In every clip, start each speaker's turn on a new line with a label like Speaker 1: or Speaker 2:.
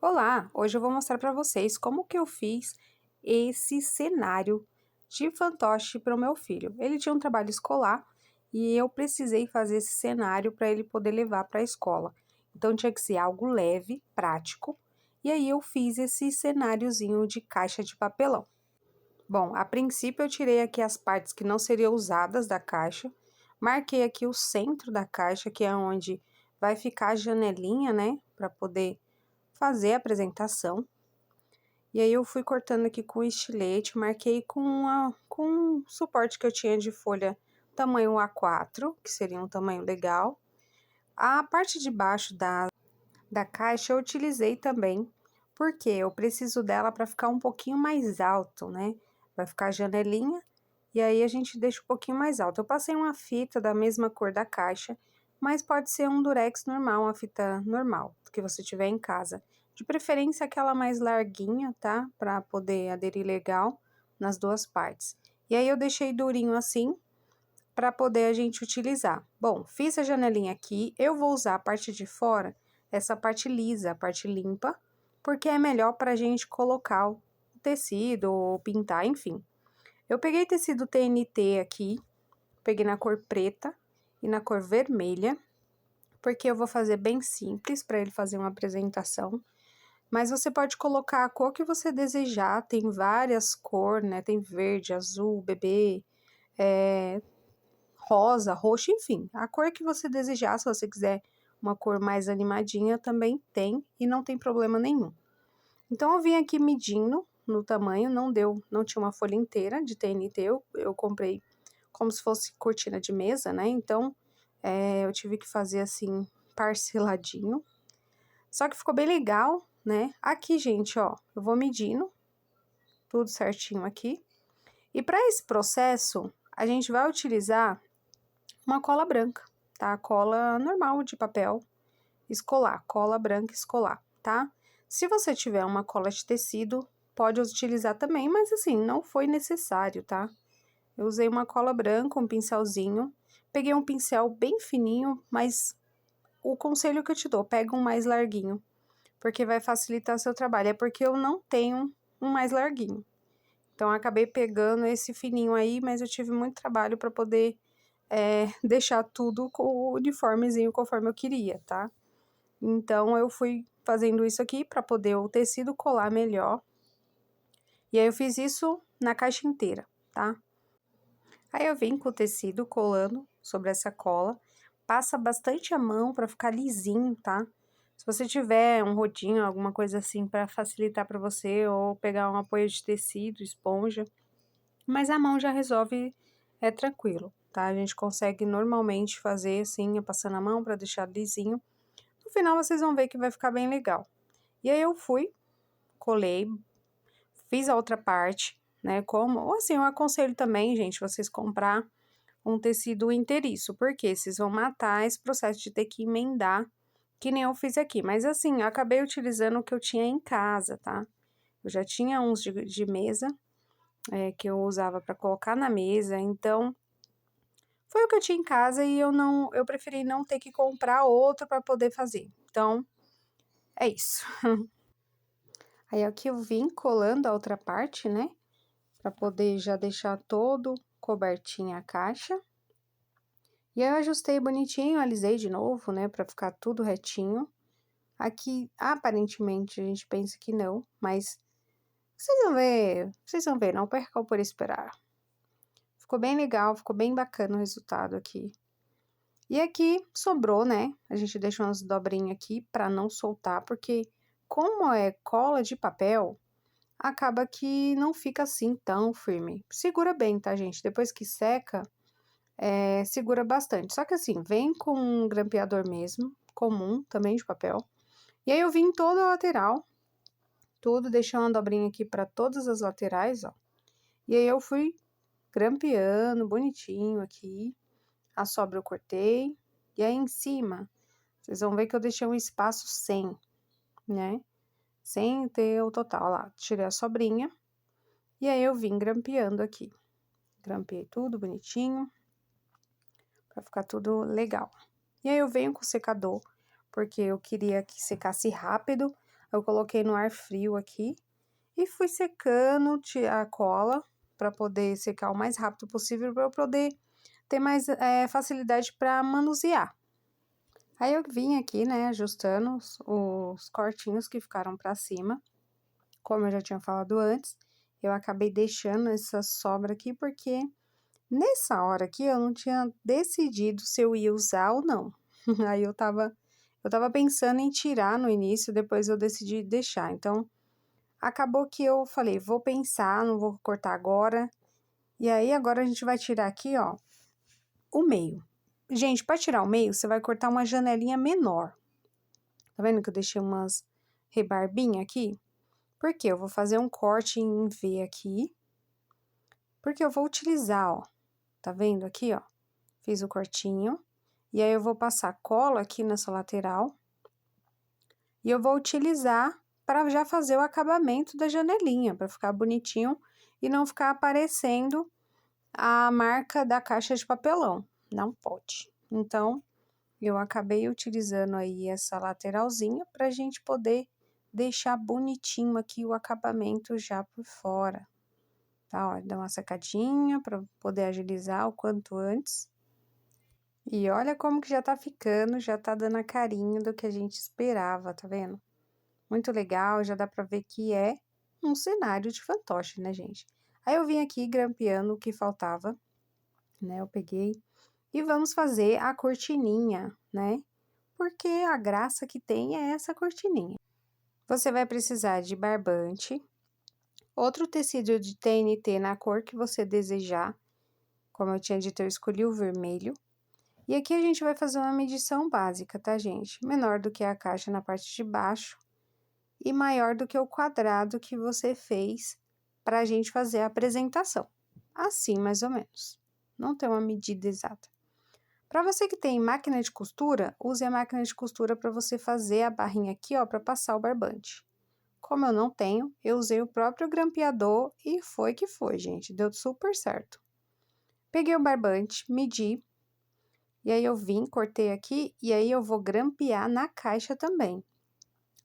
Speaker 1: Olá, hoje eu vou mostrar para vocês como que eu fiz esse cenário de fantoche para o meu filho. Ele tinha um trabalho escolar e eu precisei fazer esse cenário para ele poder levar para a escola. Então tinha que ser algo leve, prático, e aí eu fiz esse cenáriozinho de caixa de papelão. Bom, a princípio eu tirei aqui as partes que não seriam usadas da caixa, marquei aqui o centro da caixa, que é onde vai ficar a janelinha, né, para poder fazer a apresentação. E aí eu fui cortando aqui com estilete, marquei com um suporte que eu tinha de folha tamanho A4, que seria um tamanho legal. A parte de baixo da caixa eu utilizei também, porque eu preciso dela para ficar um pouquinho mais alto, né? Vai ficar a janelinha, e aí a gente deixa um pouquinho mais alto. Eu passei uma fita da mesma cor da caixa, mas pode ser um durex normal, uma fita normal, que você tiver em casa. De preferência aquela mais larguinha, tá? Para poder aderir legal nas duas partes. E aí eu deixei durinho assim, para poder a gente utilizar. Bom, fiz a janelinha aqui, eu vou usar a parte de fora, essa parte lisa, a parte limpa, porque é melhor para a gente colocar o tecido ou pintar, enfim. Eu peguei tecido TNT aqui, peguei na cor preta e na cor vermelha, porque eu vou fazer bem simples para ele fazer uma apresentação. Mas você pode colocar a cor que você desejar, tem várias cores, né? Tem verde, azul, bebê, rosa, roxo, enfim. A cor que você desejar, se você quiser uma cor mais animadinha, também tem e não tem problema nenhum. Então, eu vim aqui medindo no tamanho, não tinha uma folha inteira de TNT, eu comprei como se fosse cortina de mesa, né? Então, eu tive que fazer assim, parceladinho. Só que ficou bem legal, né? Aqui, gente, ó, eu vou medindo tudo certinho aqui. E para esse processo, a gente vai utilizar uma cola branca, tá? Cola normal de papel escolar, cola branca escolar, tá? Se você tiver uma cola de tecido, pode utilizar também, mas assim, não foi necessário, tá? Eu usei uma cola branca, um pincelzinho, peguei um pincel bem fininho, mas o conselho que eu te dou, pega um mais larguinho, porque vai facilitar seu trabalho, é porque eu não tenho um mais larguinho. Então, eu acabei pegando esse fininho aí, mas eu tive muito trabalho para poder deixar tudo com o uniformezinho conforme eu queria, tá? Então, eu fui fazendo isso aqui para poder o tecido colar melhor. E aí, eu fiz isso na caixa inteira, tá? Aí, eu vim com o tecido colando sobre essa cola. Passa bastante a mão para ficar lisinho, tá? Se você tiver um rodinho, alguma coisa assim para facilitar para você, ou pegar um apoio de tecido, esponja, mas a mão já resolve, é tranquilo, tá? A gente consegue normalmente fazer assim, passando a mão para deixar lisinho. No final vocês vão ver que vai ficar bem legal. E aí eu fui, colei, fiz a outra parte, né? Ou assim, eu aconselho também, gente, vocês comprar um tecido inteiriço, porque vocês vão matar esse processo de ter que emendar, que nem eu fiz aqui. Mas assim, eu acabei utilizando o que eu tinha em casa, tá? Eu já tinha uns de mesa, que eu usava para colocar na mesa, então foi o que eu tinha em casa e eu preferi não ter que comprar outro para poder fazer. Então, é isso. Aí aqui eu vim colando a outra parte, né? Para poder já deixar todo cobertinha a caixa. E aí eu ajustei bonitinho, alisei de novo, né? Para ficar tudo retinho. Aqui, aparentemente, a gente pensa que não, mas vocês vão ver, não percam por esperar. Ficou bem legal, ficou bem bacana o resultado aqui. E aqui sobrou, né? A gente deixou umas dobrinhas aqui para não soltar, porque como é cola de papel, acaba que não fica assim tão firme. Segura bem, tá, gente? Depois que seca, segura bastante. Só que assim, vem com um grampeador mesmo, comum, também de papel. E aí eu vim toda a lateral, tudo, deixei uma dobrinha aqui para todas as laterais, ó. E aí eu fui grampeando bonitinho aqui. A sobra eu cortei. E aí em cima, vocês vão ver que eu deixei um espaço sem, né? Sem ter o total, ó lá. Tirei a sobrinha. E aí eu vim grampeando aqui. Grampeei tudo bonitinho. Pra ficar tudo legal. E aí eu venho com o secador, porque eu queria que secasse rápido, eu coloquei no ar frio aqui e fui secando a cola para poder secar o mais rápido possível, para eu poder ter mais facilidade para manusear. Aí eu vim aqui, né, ajustando os cortinhos que ficaram para cima. Como eu já tinha falado antes, eu acabei deixando essa sobra aqui porque nessa hora aqui eu não tinha decidido se eu ia usar ou não. Aí eu tava pensando em tirar no início, depois eu decidi deixar. Então, acabou que eu falei, vou pensar, não vou cortar agora. E aí, agora a gente vai tirar aqui, ó, o meio. Gente, para tirar o meio, você vai cortar uma janelinha menor. Tá vendo que eu deixei umas rebarbinhas aqui? Porque eu vou fazer um corte em V aqui. Porque eu vou utilizar, ó, tá vendo aqui, ó? Fiz o cortinho. E aí, eu vou passar cola aqui nessa lateral. E eu vou utilizar para já fazer o acabamento da janelinha, para ficar bonitinho e não ficar aparecendo a marca da caixa de papelão. Não pode. Então, eu acabei utilizando aí essa lateralzinha para a gente poder deixar bonitinho aqui o acabamento já por fora. Tá, ó, dá uma secadinha para poder agilizar o quanto antes. E olha como que já tá ficando, já tá dando a carinha do que a gente esperava, tá vendo? Muito legal, já dá pra ver que é um cenário de fantoche, né, gente? Aí eu vim aqui grampeando o que faltava, né? Eu peguei e vamos fazer a cortininha, né? Porque a graça que tem é essa cortininha. Você vai precisar de barbante, outro tecido de TNT na cor que você desejar. Como eu tinha dito, eu escolhi o vermelho. E aqui a gente vai fazer uma medição básica, tá, gente? Menor do que a caixa na parte de baixo e maior do que o quadrado que você fez para a gente fazer a apresentação. Assim, mais ou menos. Não tem uma medida exata. Para você que tem máquina de costura, use a máquina de costura para você fazer a barrinha aqui, ó, para passar o barbante. Como eu não tenho, eu usei o próprio grampeador e foi que foi, gente. Deu super certo. Peguei o barbante, medi. E aí, eu vim, cortei aqui, e aí eu vou grampear na caixa também.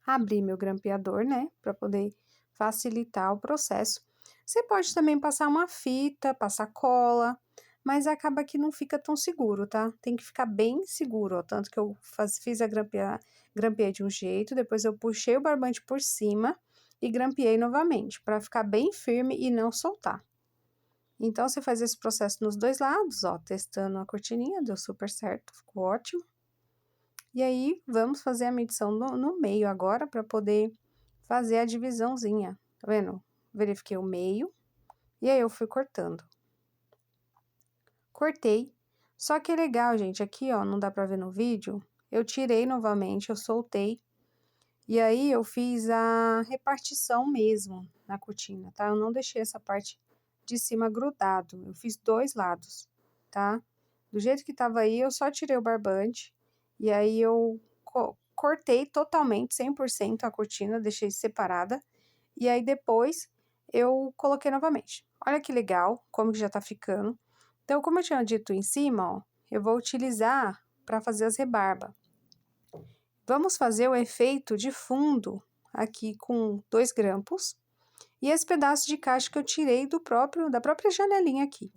Speaker 1: Abri meu grampeador, né, para poder facilitar o processo. Você pode também passar uma fita, passar cola, mas acaba que não fica tão seguro, tá? Tem que ficar bem seguro, ó. Tanto que eu fiz a grampeei de um jeito, depois eu puxei o barbante por cima e grampeei novamente, para ficar bem firme e não soltar. Então, você faz esse processo nos dois lados, ó, testando a cortininha, deu super certo, ficou ótimo. E aí, vamos fazer a medição no meio agora, para poder fazer a divisãozinha, tá vendo? Verifiquei o meio, e aí eu fui cortando. Cortei, só que é legal, gente, aqui, ó, não dá pra ver no vídeo, eu tirei novamente, eu soltei, e aí eu fiz a repartição mesmo na cortina, tá? Eu não deixei essa parte de cima grudado, eu fiz dois lados, tá? Do jeito que tava aí, eu só tirei o barbante, e aí eu cortei totalmente, 100% a cortina, deixei separada, e aí depois eu coloquei novamente. Olha que legal, como que já tá ficando. Então, como eu tinha dito em cima, ó, eu vou utilizar para fazer as rebarbas. Vamos fazer o efeito de fundo aqui com 2 grampos. E esse pedaço de caixa que eu tirei da própria janelinha aqui.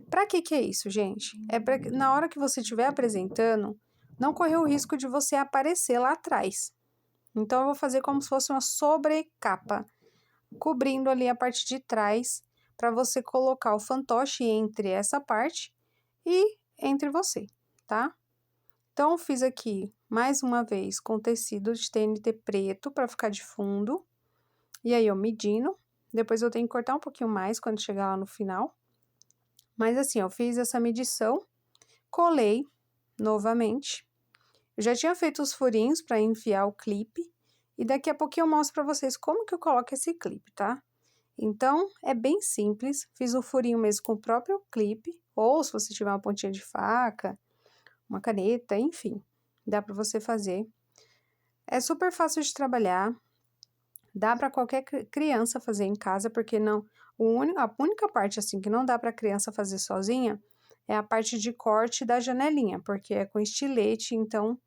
Speaker 1: Pra que é isso, gente? É para na hora que você estiver apresentando, não correr o risco de você aparecer lá atrás. Então, eu vou fazer como se fosse uma sobrecapa, cobrindo ali a parte de trás, para você colocar o fantoche entre essa parte e entre você, tá? Então, eu fiz aqui, mais uma vez, com tecido de TNT preto, para ficar de fundo. E aí, eu medindo. Depois, eu tenho que cortar um pouquinho mais, quando chegar lá no final. Mas, assim, eu fiz essa medição, colei novamente. Eu já tinha feito os furinhos para enfiar o clipe. E daqui a pouquinho eu mostro para vocês como que eu coloco esse clipe, tá? Então, é bem simples. Fiz o furinho mesmo com o próprio clipe. Ou, se você tiver uma pontinha de faca, uma caneta, enfim, dá para você fazer. É super fácil de trabalhar, dá para qualquer criança fazer em casa, porque não, a única parte assim que não dá para criança fazer sozinha é a parte de corte da janelinha, porque é com estilete, então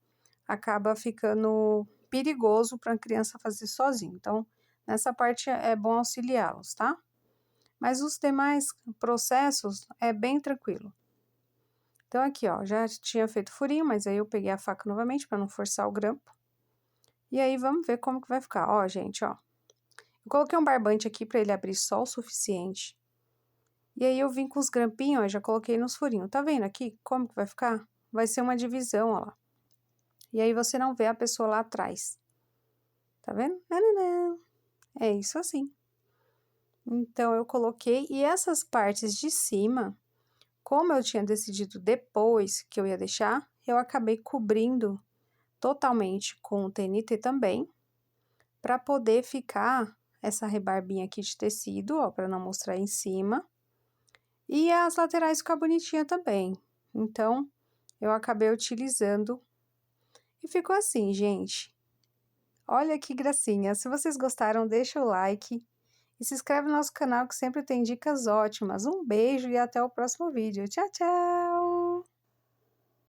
Speaker 1: acaba ficando perigoso para a criança fazer sozinho. Então, nessa parte é bom auxiliá-los, tá? Mas os demais processos é bem tranquilo. Então, aqui, ó, já tinha feito furinho, mas aí eu peguei a faca novamente para não forçar o grampo. E aí, vamos ver como que vai ficar. Ó, gente, ó. Eu coloquei um barbante aqui para ele abrir só o suficiente. E aí, eu vim com os grampinhos, ó, já coloquei nos furinhos. Tá vendo aqui como que vai ficar? Vai ser uma divisão, ó lá. E aí, você não vê a pessoa lá atrás. Tá vendo? Não. É isso assim. Então, eu coloquei. E essas partes de cima, como eu tinha decidido depois que eu ia deixar, eu acabei cobrindo totalmente com o TNT também, para poder ficar essa rebarbinha aqui de tecido, ó, para não mostrar em cima. E as laterais ficar bonitinha também. Então, eu acabei utilizando e ficou assim, gente. Olha que gracinha. Se vocês gostaram, deixa o like e se inscreve no nosso canal que sempre tem dicas ótimas. Um beijo e até o próximo vídeo. Tchau, tchau!